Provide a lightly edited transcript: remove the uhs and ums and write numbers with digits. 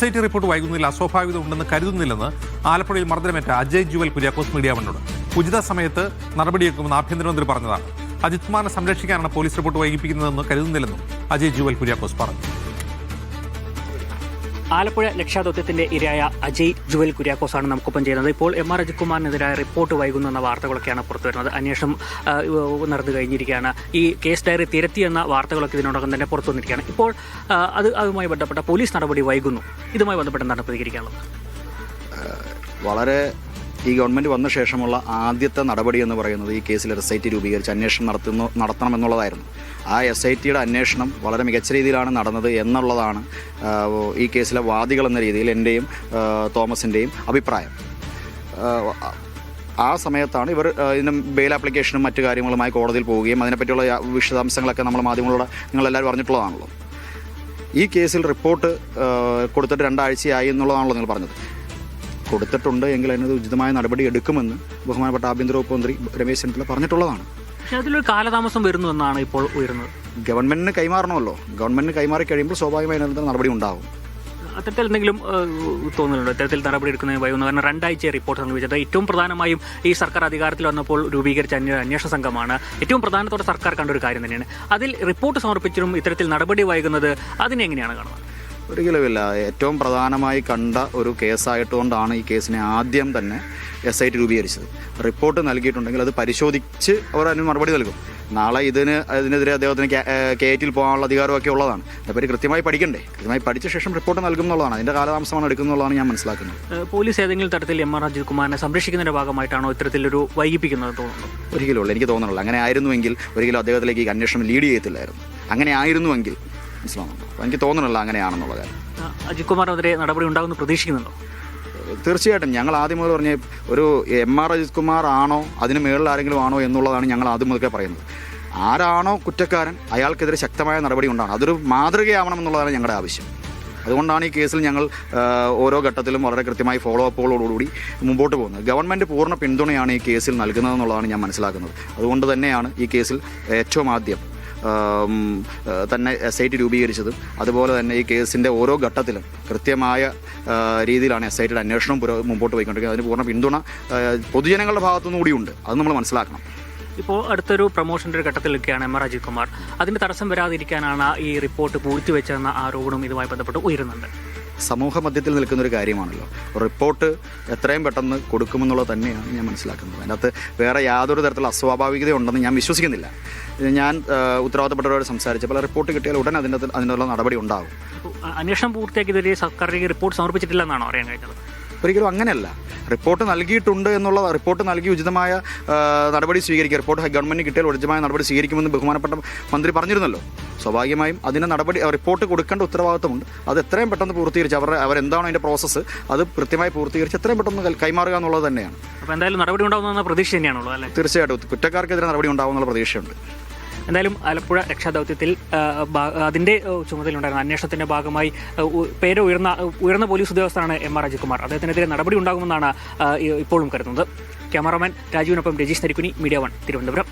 SIT report വൈകുന്നതിൽ അസ്വാഭാവികത ഉണ്ടെന്ന് കരുതുന്നില്ലെന്ന് ആലപ്പുഴയിൽ മർദ്ദനമേറ്റ Ajay Jual Kuriakose media വണ്ണോട്. ഉചിത സമയത്ത് നടപടിയെടുക്കുമെന്ന് ആഭ്യന്തരമന്ത്രി പറഞ്ഞതാണ്. അജിത് കുമാറിനെ സംരക്ഷിക്കാനാണ് പോലീസ് റിപ്പോർട്ട് വൈകിപ്പിക്കുന്നതെന്ന് കരുതുന്നില്ലെന്നും അജയ് ജുവൽ കുര്യാക്കോസ് പറഞ്ഞു. ആലപ്പുഴ രക്ഷാദൌത്യത്തിന്റെ ഇരയായ അജയ് ജുവൽ കുര്യാക്കോസാണ് നമുക്കൊപ്പം ചെയ്യുന്നത്. ഇപ്പോൾ MR അജിത് കുമാറിനെതിരായ റിപ്പോർട്ട് വൈകുന്നു എന്ന വാർത്തകളൊക്കെയാണ് പുറത്തുവരുന്നത്. അന്വേഷണം നടന്നു കഴിഞ്ഞിരിക്കുകയാണ്. ഈ കേസ് ഡയറി തിരുത്തിയെന്ന വാർത്തകളൊക്കെ ഇതിനോടകം തന്നെ പുറത്തു വന്നിരിക്കുകയാണ്. ഇപ്പോൾ അതുമായി ബന്ധപ്പെട്ട പോലീസ് നടപടി വൈകുന്നു. ഇതുമായി ബന്ധപ്പെട്ട് എന്താണ് പ്രതികരിക്കാനുള്ളത്? വളരെ ഈ ഗവൺമെൻറ് വന്ന ശേഷമുള്ള ആദ്യത്തെ നടപടി എന്ന് പറയുന്നത് ഈ കേസിൽ SIT രൂപീകരിച്ച് അന്വേഷണം നടത്തണമെന്നുള്ളതായിരുന്നു. ആ SITയുടെ അന്വേഷണം വളരെ മികച്ച രീതിയിലാണ് നടന്നത് എന്നുള്ളതാണ് ഈ കേസിലെ വാദികൾ എന്ന രീതിയിൽ എൻ്റെയും തോമസിൻ്റെയും അഭിപ്രായം. ആ സമയത്താണ് ഇവർ ഇതിന് ബെയിൽ ആപ്ലിക്കേഷനും മറ്റു കാര്യങ്ങളുമായി കോടതിയിൽ പോവുകയും അതിനെപ്പറ്റിയുള്ള വിശദാംശങ്ങളൊക്കെ നമ്മൾ മാധ്യമങ്ങളോട് നിങ്ങളെല്ലാവരും പറഞ്ഞിട്ടുള്ളതാണല്ലോ. ഈ കേസിൽ റിപ്പോർട്ട് കൊടുത്തിട്ട് 2 ആഴ്ചയായി എന്നുള്ളതാണല്ലോ നിങ്ങൾ പറഞ്ഞത്. കൊടുത്തിട്ടുണ്ട് എങ്കിൽ അതിനത് ഉചിതമായ നടപടി എടുക്കുമെന്ന് ബഹുമാനപ്പെട്ട ആഭ്യന്തര വകുപ്പ് മന്ത്രി രമേശ് ചെന്നിത്തല പറഞ്ഞിട്ടുള്ളതാണ്. പക്ഷേ അതിലൊരു കാലതാമസം വരുന്നു എന്നാണ് ഇപ്പോൾ ഉയരുന്നത്. ഗവൺമെന്റിന് കൈമാറണമല്ലോ. ഗവൺമെന്റിന് കൈമാറി കഴിയുമ്പോൾ സ്വാഭാവികമായി അതിനകത്ത് നടപടി ഉണ്ടാവും. അത്തരത്തിൽ എന്തെങ്കിലും തോന്നുന്നുണ്ടോ ഇത്തരത്തിൽ നടപടി എടുക്കുന്നതിന് വൈകുന്നു? കാരണം 2 ആഴ്ച റിപ്പോർട്ട് സമർപ്പിച്ചത് ഏറ്റവും പ്രധാനമായും ഈ സർക്കാർ അധികാരത്തിൽ വന്നപ്പോൾ രൂപീകരിച്ച അന്വേഷണ സംഘമാണ്. ഏറ്റവും പ്രധാനത്തോടെ സർക്കാർ കണ്ട ഒരു കാര്യം തന്നെയാണ്. അതിൽ റിപ്പോർട്ട് സമർപ്പിച്ചിട്ടും ഇത്തരത്തിൽ നടപടി വൈകുന്നത് അതിനെങ്ങനെയാണ് കാണുന്നത്? ഒരിക്കലുമില്ല. ഏറ്റവും പ്രധാനമായി കണ്ട ഒരു കേസായിട്ടുകൊണ്ടാണ് ഈ കേസിനെ ആദ്യം തന്നെ SIT രൂപീകരിച്ചത്. റിപ്പോർട്ട് നൽകിയിട്ടുണ്ടെങ്കിൽ അത് പരിശോധിച്ച് അവർ അതിന് മറുപടി നൽകും. നാളെ ഇതിനെതിരെ അദ്ദേഹത്തിന് KIT പോകാനുള്ള അധികാരമൊക്കെ ഉള്ളതാണ്. അതേപറ്റി കൃത്യമായി പഠിക്കണ്ടേ? കൃത്യമായി പഠിച്ച ശേഷം റിപ്പോർട്ട് നൽകും എന്നുള്ളതാണ്. അതിൻ്റെ കാലതാമസമാണ് എടുക്കുന്നുള്ളതാണ് ഞാൻ മനസ്സിലാക്കുന്നത്. പോലീസ് ഏതെങ്കിലും തരത്തിൽ MR അജിത് കുമാറിനെ സംരക്ഷിക്കുന്നതിൻ്റെ ഭാഗമായിട്ടാണോ ഇത്തരത്തിലൊരു വൈകിപ്പിക്കുന്നത് തോന്നുന്നു? ഒരിക്കലുമില്ല. എനിക്ക് തോന്നുന്നില്ല. അങ്ങനെ ആയിരുന്നുവെങ്കിൽ ഒരിക്കലും അദ്ദേഹത്തിലേക്ക് ഈ അന്വേഷണം ലീഡ് ചെയ്യത്തില്ലായിരുന്നു. അങ്ങനെ ആയിരുന്നുവെങ്കിൽ മനസ്സിലാവുന്നുണ്ടോ? അപ്പോൾ എനിക്ക് തോന്നുന്നില്ല അങ്ങനെയാണെന്നുള്ള കാര്യം. അജിത് കുമാറിനെതിരെ നടപടി ഉണ്ടാകുമെന്ന് പ്രതീക്ഷിക്കുന്നുണ്ടോ? തീർച്ചയായിട്ടും. ഞങ്ങൾ ആദ്യം മുതൽ പറഞ്ഞ ഒരു MR അജിത് കുമാർ ആണോ അതിന് മേളിൽ ആരെങ്കിലും ആണോ എന്നുള്ളതാണ് ഞങ്ങൾ ആദ്യം മുതലേ പറയുന്നത്. ആരാണോ കുറ്റക്കാരൻ അയാൾക്കെതിരെ ശക്തമായ നടപടി ഉണ്ടാകണം. അതൊരു മാതൃകയാവണം എന്നുള്ളതാണ് ഞങ്ങളുടെ ആവശ്യം. അതുകൊണ്ടാണ് ഈ കേസിൽ ഞങ്ങൾ ഓരോ ഘട്ടത്തിലും വളരെ കൃത്യമായി ഫോളോ അപ്പുകളോടുകൂടി മുമ്പോട്ട് പോകുന്നത്. ഗവൺമെൻറ് പൂർണ്ണ പിന്തുണയാണ് ഈ കേസിൽ നൽകുന്നതെന്നുള്ളതാണ് ഞാൻ മനസ്സിലാക്കുന്നത്. അതുകൊണ്ട് തന്നെയാണ് ഈ കേസിൽ ഏറ്റവും ആദ്യം തന്നെ SIT രൂപീകരിച്ചതും അതുപോലെ തന്നെ ഈ കേസിൻ്റെ ഓരോ ഘട്ടത്തിലും കൃത്യമായ രീതിയിലാണ് SITയുടെ അന്വേഷണം മുമ്പോട്ട് പോയിക്കൊണ്ടിരിക്കുന്നത്. അതിന് പൂർണ്ണ പിന്തുണ പൊതുജനങ്ങളുടെ ഭാഗത്തുനിന്നും കൂടിയുണ്ട്. അത് നമ്മൾ മനസ്സിലാക്കണം. ഇപ്പോൾ അടുത്തൊരു പ്രൊമോഷൻ്റെ ഒരു ഘട്ടത്തിലൊക്കെയാണ് MR അജിത് കുമാർ. അതിന് തടസ്സം വരാതിരിക്കാനാണ് ഈ റിപ്പോർട്ട് പൂഴ്ത്തിവെച്ചെന്ന ആരോപണം ഇതുമായി ബന്ധപ്പെട്ട് ഉയരുന്നുണ്ട്. സമൂഹ മധ്യത്തിൽ നിൽക്കുന്നൊരു കാര്യമാണല്ലോ. റിപ്പോർട്ട് എത്രയും പെട്ടെന്ന് കൊടുക്കുമെന്നുള്ളത് തന്നെയാണ് ഞാൻ മനസ്സിലാക്കുന്നത്. അതിനകത്ത് വേറെ യാതൊരു തരത്തിലുള്ള അസ്വാഭാവികത ഉണ്ടെന്ന് ഞാൻ വിശ്വസിക്കുന്നില്ല. ഞാൻ ഉത്തരവാദിത്തപ്പെട്ടവരോട് സംസാരിച്ചപ്പോൾ റിപ്പോർട്ട് കിട്ടിയാൽ ഉടൻ അതിനുള്ള നടപടി ഉണ്ടാകും. അന്വേഷണം പൂർത്തിയാക്കിയതിൽ സർക്കാരിലേക്ക് റിപ്പോർട്ട് സമർപ്പിച്ചിട്ടില്ലെന്നാണോ അറിയാൻ കഴിഞ്ഞത്? ഒരിക്കലും അങ്ങനെയല്ല. റിപ്പോർട്ട് നൽകിയിട്ടുണ്ട് എന്നുള്ള റിപ്പോർട്ട് നൽകി ഉചിതമായ നടപടി സ്വീകരിക്കുക. റിപ്പോർട്ട് ഗവൺമെൻറ് കിട്ടിയാൽ ഉചിതമായ നടപടി സ്വീകരിക്കുമെന്ന് ബഹുമാനപ്പെട്ട മന്ത്രി പറഞ്ഞിരുന്നല്ലോ. സ്വാഭാവികമായും അതിന് റിപ്പോർട്ട് കൊടുക്കേണ്ട ഉത്തരവാദിത്തമുണ്ട്. അത് എത്രയും പെട്ടെന്ന് പൂർത്തീകരിച്ച് അവരെന്താണോ അതിൻ്റെ പ്രോസസ്സ് അത് കൃത്യമായി പൂർത്തീകരിച്ച് എത്രയും പെട്ടെന്ന് കൈമാറുക എന്നുള്ളത് തന്നെയാണ്. അപ്പോൾ എന്തായാലും നടപടി ഉണ്ടാകുന്ന പ്രതീക്ഷ തന്നെയാണുള്ളത് അല്ലേ? തീർച്ചയായിട്ടും കുറ്റക്കാർക്കെതിരെ നടപടി ഉണ്ടാകുമെന്നുള്ള പ്രതീക്ഷയുണ്ട്. എന്തായാലും ആലപ്പുഴ രക്ഷാദൌത്യത്തിൽ അതിൻ്റെ ചുമതലയുണ്ടായിരുന്ന അന്വേഷണത്തിൻ്റെ ഭാഗമായി ഉയർന്ന പോലീസ് ഉദ്യോഗസ്ഥനാണ് MR അജിത് കുമാർ. അദ്ദേഹത്തിനെതിരെ നടപടി ഉണ്ടാകുമെന്നാണ് ഇപ്പോഴും കരുതുന്നത്. ക്യാമറാമാൻ രാജുവിനൊപ്പം രജീഷ് നരിക്കുനി, മീഡിയ 1 തിരുവനന്തപുരം.